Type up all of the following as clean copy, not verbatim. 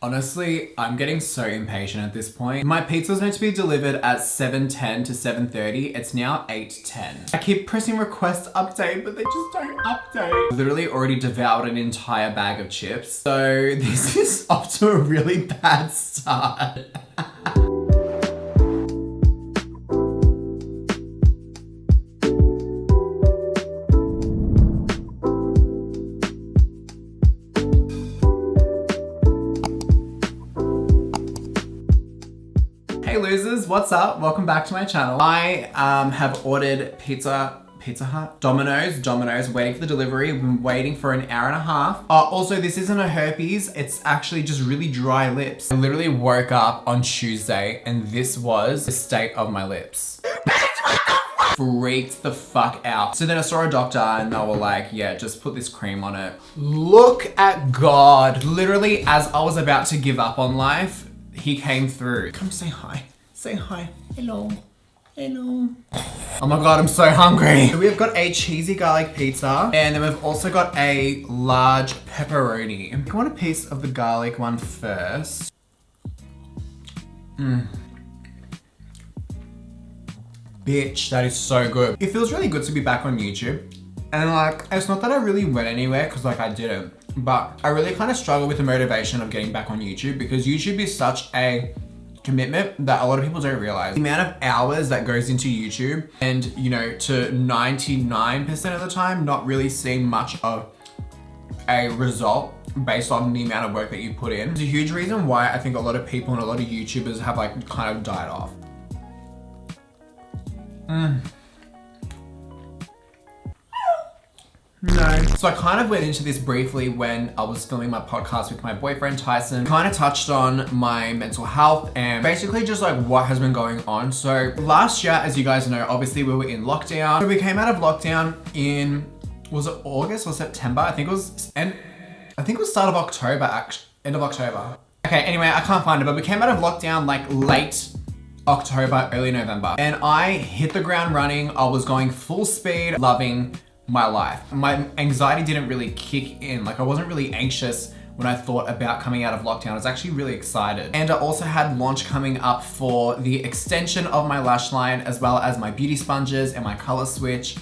Honestly, I'm getting so impatient at this point. My pizza was meant to be delivered at 7:10 to 7:30. It's now 8:10. I keep pressing request update, but they just don't update. I literally already devoured an entire bag of chips. So this is off to a really bad start. Hey losers, what's up? Welcome back to my channel. I have ordered Pizza Hut? Domino's, waiting for the delivery. I've been waiting for an hour and a half. Also, this isn't a herpes, it's actually just really dry lips. I literally woke up on Tuesday and this was the state of my lips. Freaked the fuck out. So then I saw a doctor and they were like, yeah, just put this cream on it. Look at God. Literally, as I was about to give up on life, he came through. Come say hi. Say hi. Hello. Hello. Oh my God, I'm so hungry. So we've got a cheesy garlic pizza and then we've also got a large pepperoni. I want a piece of the garlic one first. Bitch, that is so good. It feels really good to be back on YouTube. And like, it's not that I really went anywhere because like I didn't. But I really kind of struggle with the motivation of getting back on YouTube because YouTube is such a commitment that a lot of people don't realize. The amount of hours that goes into YouTube and, you know, to 99% of the time, not really seeing much of a result based on the amount of work that you put in. It's a huge reason why I think a lot of people and a lot of YouTubers have like kind of died off. No. So I kind of went into this briefly when I was filming my podcast with my boyfriend Tyson. Kind of touched on my mental health and basically just like what has been going on. So last year, as you guys know, obviously we were in lockdown. So we came out of lockdown in, was it August or September? I think it was start of October, actually, end of October. Okay, anyway, I can't find it, but we came out of lockdown like late October, early November. And I hit the ground running. I was going full speed, loving my life. My anxiety didn't really kick in. Like I wasn't really anxious when I thought about coming out of lockdown. I was actually really excited. And I also had launch coming up for the extension of my lash line as well as my beauty sponges and my color switch.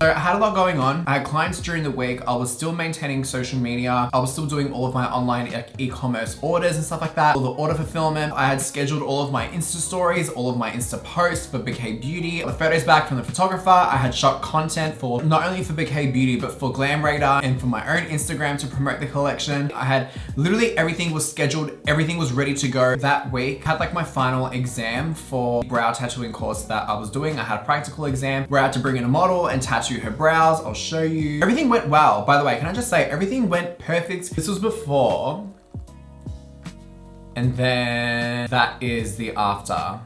So I had a lot going on. I had clients during the week. I was still maintaining social media. I was still doing all of my online e-commerce orders and stuff like that. All the order fulfillment. I had scheduled all of my Insta stories, all of my Insta posts for Big K Beauty. The photos back from the photographer. I had shot content for not only for Big K Beauty, but for Glam Radar and for my own Instagram to promote the collection. I had literally everything was scheduled. Everything was ready to go that week. I had like my final exam for brow tattooing course that I was doing. I had a practical exam where I had to bring in a model and tattoo her brows. I'll show you. Everything went well. By the way, can I just say everything went perfect. This was before. And then that is the after.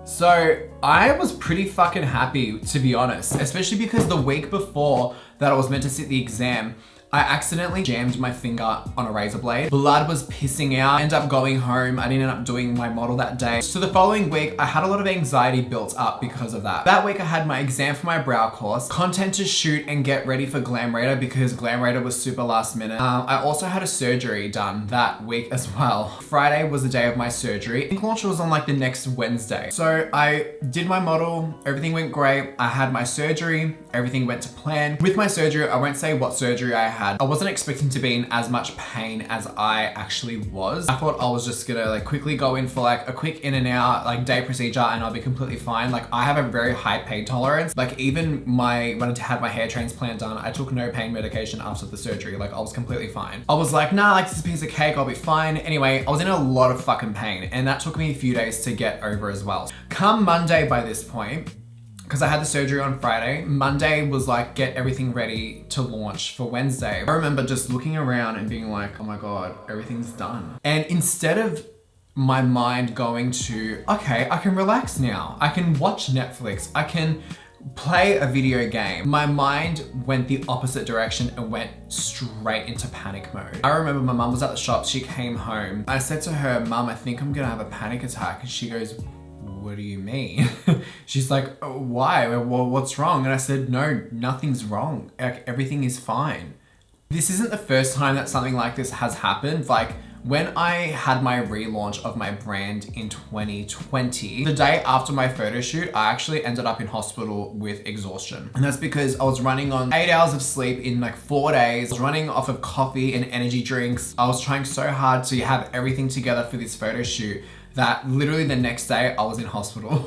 So I was pretty fucking happy, to be honest, especially because the week before that I was meant to sit the exam, I accidentally jammed my finger on a razor blade. Blood was pissing out. I ended up going home. I didn't end up doing my model that day. So the following week, I had a lot of anxiety built up because of that. That week I had my exam for my brow course, content to shoot and get ready for Glam Radar because Glam Radar was super last minute. I also had a surgery done that week as well. Friday was the day of my surgery. I think launch was on like the next Wednesday. So I did my model, everything went great. I had my surgery, everything went to plan. With my surgery, I won't say what surgery I had. I wasn't expecting to be in as much pain as I actually was. I thought I was just gonna like quickly go in for like a quick in and out like day procedure and I'll be completely fine. Like I have a very high pain tolerance. Like even when I had my hair transplant done, I took no pain medication after the surgery. Like I was completely fine. I was like, nah, like this is a piece of cake, I'll be fine. Anyway, I was in a lot of fucking pain and that took me a few days to get over as well. Come Monday by this point, because I had the surgery on Friday. Monday was like, get everything ready to launch for Wednesday. I remember just looking around and being like, oh my God, everything's done. And instead of my mind going to, okay, I can relax now. I can watch Netflix. I can play a video game. My mind went the opposite direction and went straight into panic mode. I remember my mum was at the shop. She came home. I said to her, Mum, I think I'm gonna have a panic attack. And she goes, what do you mean? She's like, oh, why? Well, what's wrong? And I said, no, nothing's wrong. Like, everything is fine. This isn't the first time that something like this has happened. Like, When I had my relaunch of my brand in 2020, the day after my photo shoot, I actually ended up in hospital with exhaustion. And that's because I was running on 8 hours of sleep in like 4 days. I was running off of coffee and energy drinks. I was trying so hard to have everything together for this photo shoot that literally the next day I was in hospital.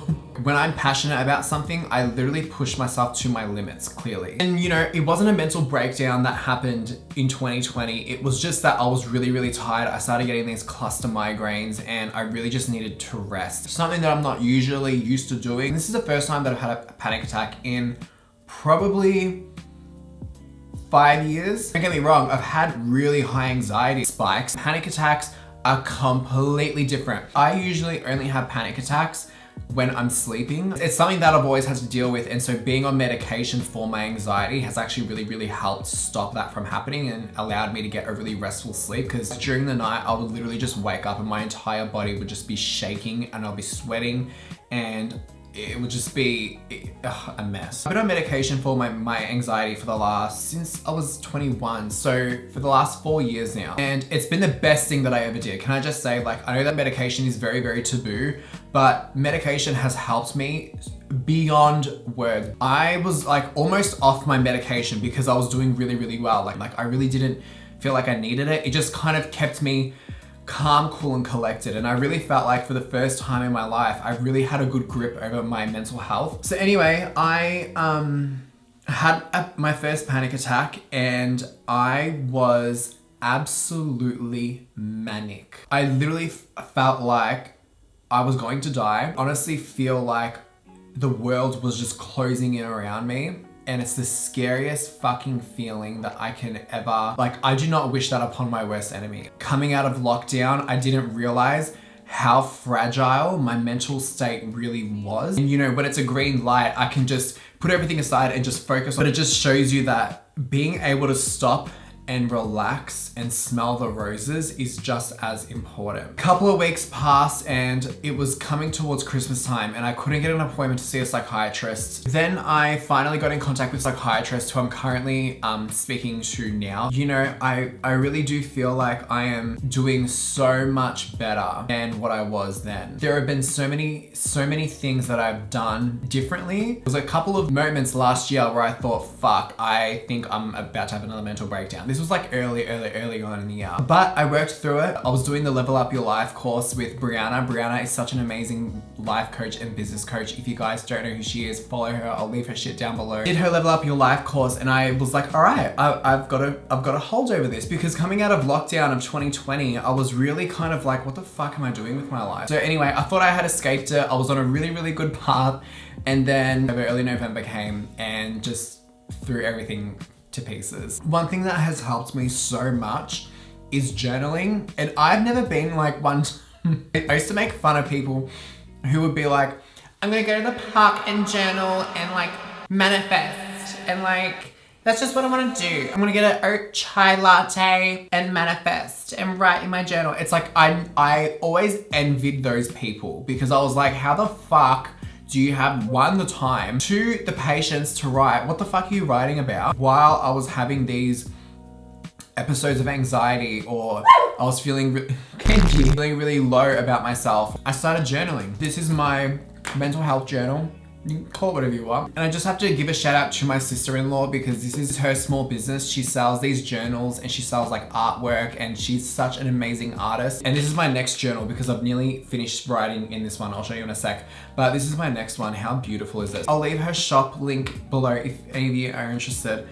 When I'm passionate about something, I literally push myself to my limits, clearly. And you know, it wasn't a mental breakdown that happened in 2020. It was just that I was really, really tired. I started getting these cluster migraines and I really just needed to rest. Something that I'm not usually used to doing. This is the first time that I've had a panic attack in probably 5 years. Don't get me wrong, I've had really high anxiety spikes. Panic attacks are completely different. I usually only have panic attacks when I'm sleeping. It's something that I've always had to deal with, and so being on medication for my anxiety has actually really, really helped stop that from happening and allowed me to get a really restful sleep, because during the night I would literally just wake up and my entire body would just be shaking and I'll be sweating and it would just be a mess. I've been on medication for my anxiety since I was 21, so for the last 4 years now. And it's been the best thing that I ever did. Can I just say, like, I know that medication is very, very taboo, but medication has helped me beyond words. I was like almost off my medication because I was doing really, really well. Like I really didn't feel like I needed it. It just kind of kept me calm, cool, and collected. And I really felt like for the first time in my life, I really had a good grip over my mental health. So anyway, I had my first panic attack and I was absolutely manic. I literally felt like I was going to die. Honestly, feel like the world was just closing in around me. And it's the scariest fucking feeling that I can ever, like, I do not wish that upon my worst enemy. Coming out of lockdown, I didn't realize how fragile my mental state really was. And you know, when it's a green light, I can just put everything aside and just focus on it. It just shows you that being able to stop and relax and smell the roses is just as important. A couple of weeks passed and it was coming towards Christmas time and I couldn't get an appointment to see a psychiatrist. Then I finally got in contact with a psychiatrist who I'm currently speaking to now. You know, I really do feel like I am doing so much better than what I was then. There have been so many things that I've done differently. There was a couple of moments last year where I thought, fuck, I think I'm about to have another mental breakdown. This was like early on in the year. But I worked through it. I was doing the Level Up Your Life course with Brianna. Brianna is such an amazing life coach and business coach. If you guys don't know who she is, follow her. I'll leave her shit down below. Did her Level Up Your Life course and I was like, all right, I've got a hold over this, because coming out of lockdown of 2020, I was really kind of like, what the fuck am I doing with my life? So anyway, I thought I had escaped it. I was on a really, really good path. And then early November came and just threw everything to pieces. One thing that has helped me so much is journaling. And I've never been like one. I used to make fun of people who would be like, I'm gonna go to the park and journal and like manifest and like, that's just what I want to do. I'm gonna get an oat chai latte and manifest and write in my journal. It's like, I always envied those people because I was like, how the fuck do you have, one, the time, two, the patience to write? What the fuck are you writing about? While I was having these episodes of anxiety, or I was feeling really low about myself, I started journaling. This is my mental health journal. You can call it whatever you want. And I just have to give a shout out to my sister-in-law because this is her small business. She sells these journals and she sells like artwork and she's such an amazing artist. And this is my next journal because I've nearly finished writing in this one. I'll show you in a sec. But this is my next one. How beautiful is this? I'll leave her shop link below if any of you are interested.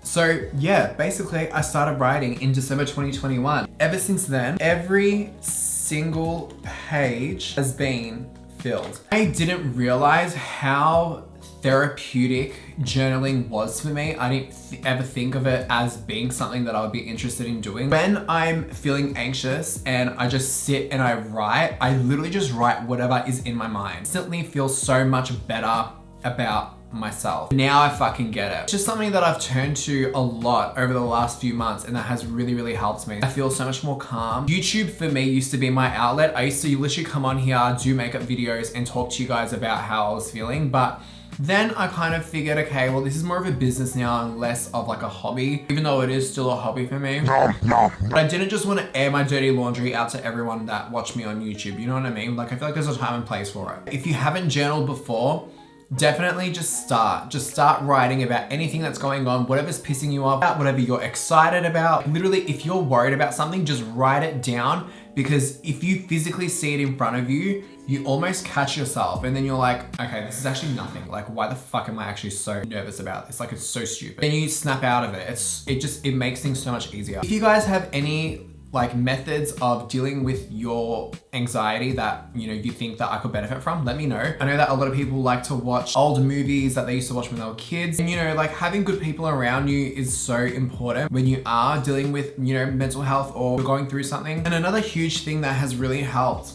So yeah, basically I started writing in December 2021. Ever since then, every single page has been filled. I didn't realize how therapeutic journaling was for me. I didn't ever think of it as being something that I would be interested in doing. When I'm feeling anxious and I just sit and I write, I literally just write whatever is in my mind. Instantly feel so much better about myself. Now I fucking get it. It's just something that I've turned to a lot over the last few months and that has really helped me. I feel so much more calm. YouTube for me used to be my outlet. I used to literally come on here, do makeup videos and talk to you guys about how I was feeling, but Then I kind of figured, okay, well, this is more of a business now and less of like a hobby, even though it is still a hobby for me. But I didn't just want to air my dirty laundry out to everyone that watched me on YouTube. You know what I mean? Like, I feel like there's a time and place for it. If you haven't journaled before, definitely just start writing about anything that's going on, whatever's pissing you off, whatever you're excited about. Literally, if you're worried about something, just write it down, because if you physically see it in front of you, you almost catch yourself and then you're like, okay, this is actually nothing. Like, why the fuck am I actually so nervous about this? Like, it's so stupid. Then you snap out of it. It makes things so much easier. If you guys have any like methods of dealing with your anxiety that, you know, you think that I could benefit from, let me know. I know that a lot of people like to watch old movies that they used to watch when they were kids. And, you know, like, having good people around you is so important when you are dealing with, you know, mental health or going through something. And another huge thing that has really helped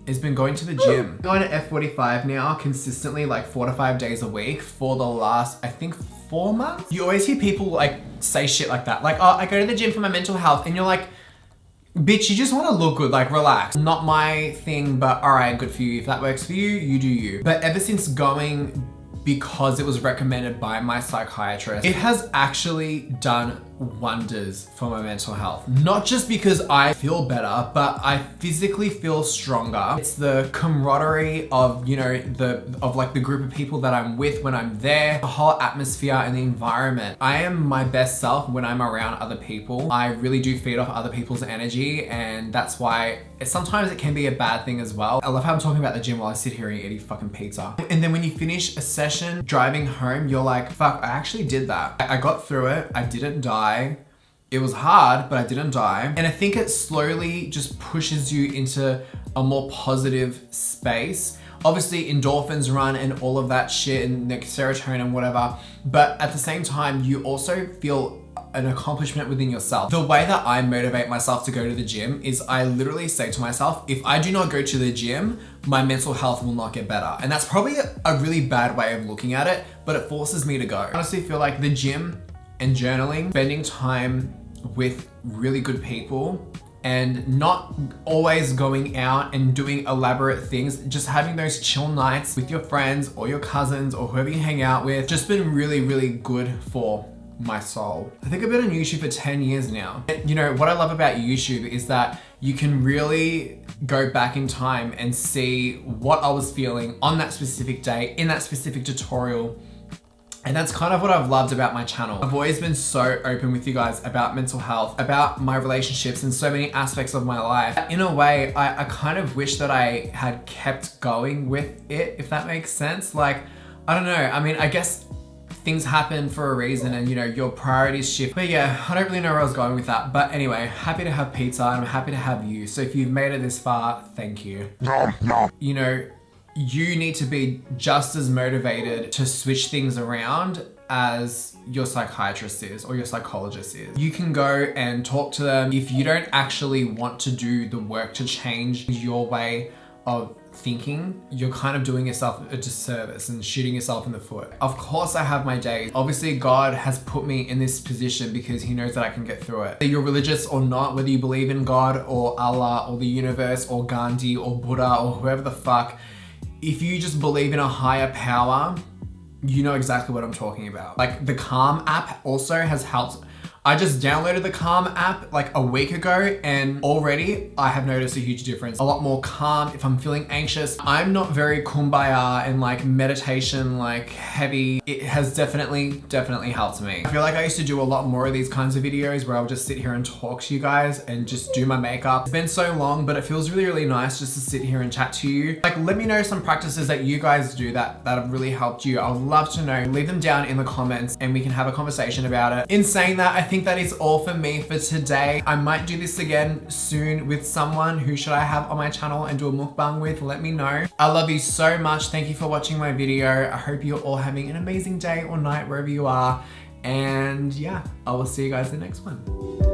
has been going to the gym. I'm going to F45 now consistently, like 4 to 5 days a week for the last, I think, 4 months. You always hear people like say shit like that. Like, oh, I go to the gym for my mental health. And you're like, bitch, you just want to look good, like, relax. Not my thing, but all right, good for you. If that works for you, you do you. But ever since going, because it was recommended by my psychiatrist, it has actually done wonders for my mental health. Not just because I feel better, but I physically feel stronger. It's the camaraderie of, you know, the group of people that I'm with when I'm there, the whole atmosphere and the environment. I am my best self when I'm around other people. I really do feed off other people's energy, and that's why sometimes it can be a bad thing as well. I love how I'm talking about the gym while I sit here and eat fucking pizza. And then when you finish a session, driving home, you're like, fuck, I actually did that. I got through it. I didn't die. It was hard, but I didn't die. And I think it slowly just pushes you into a more positive space. Obviously, endorphins run and all of that shit, and the serotonin and whatever. But at the same time, you also feel an accomplishment within yourself. The way that I motivate myself to go to the gym is I literally say to myself, if I do not go to the gym, my mental health will not get better. And that's probably a really bad way of looking at it, but it forces me to go. I honestly feel like the gym and journaling, spending time with really good people, and not always going out and doing elaborate things, just having those chill nights with your friends or your cousins or whoever you hang out with, just been really, really good for my soul. I think I've been on YouTube for 10 years now. You know, what I love about YouTube is that you can really go back in time and see what I was feeling on that specific day, in that specific tutorial. And that's kind of what I've loved about my channel. I've always been so open with you guys about mental health, about my relationships, and so many aspects of my life. In a way, I kind of wish that I had kept going with it, if that makes sense. Like, I don't know. I mean, I guess things happen for a reason, and, you know, your priorities shift. But yeah, I don't really know where I was going with that. But anyway, happy to have pizza, and I'm happy to have you. So if you've made it this far, thank you. You know, you need to be just as motivated to switch things around as your psychiatrist is or your psychologist is. You can go and talk to them. If you don't actually want to do the work to change your way of thinking, you're kind of doing yourself a disservice and shooting yourself in the foot. Of course I have my days. Obviously God has put me in this position because he knows that I can get through it. Whether you're religious or not, whether you believe in God or Allah or the universe or Gandhi or Buddha or whoever the fuck, if you just believe in a higher power, you know exactly what I'm talking about. Like, the Calm app also has helped. I just downloaded the Calm app like a week ago, and already I have noticed a huge difference. A lot more calm if I'm feeling anxious. I'm not very kumbaya and like meditation, like heavy. It has definitely helped me. I feel like I used to do a lot more of these kinds of videos where I'll just sit here and talk to you guys and just do my makeup. It's been so long, but it feels really, really nice just to sit here and chat to you. Like, let me know some practices that you guys do that have really helped you. I would love to know. Leave them down in the comments and we can have a conversation about it. In saying that, I think that is all for me for today. I might do this again soon with someone. Who should I have on my channel and do a mukbang with? Let me know. I love you so much. Thank you for watching my video. I hope you're all having an amazing day or night wherever you are. And yeah, I will see you guys in the next one.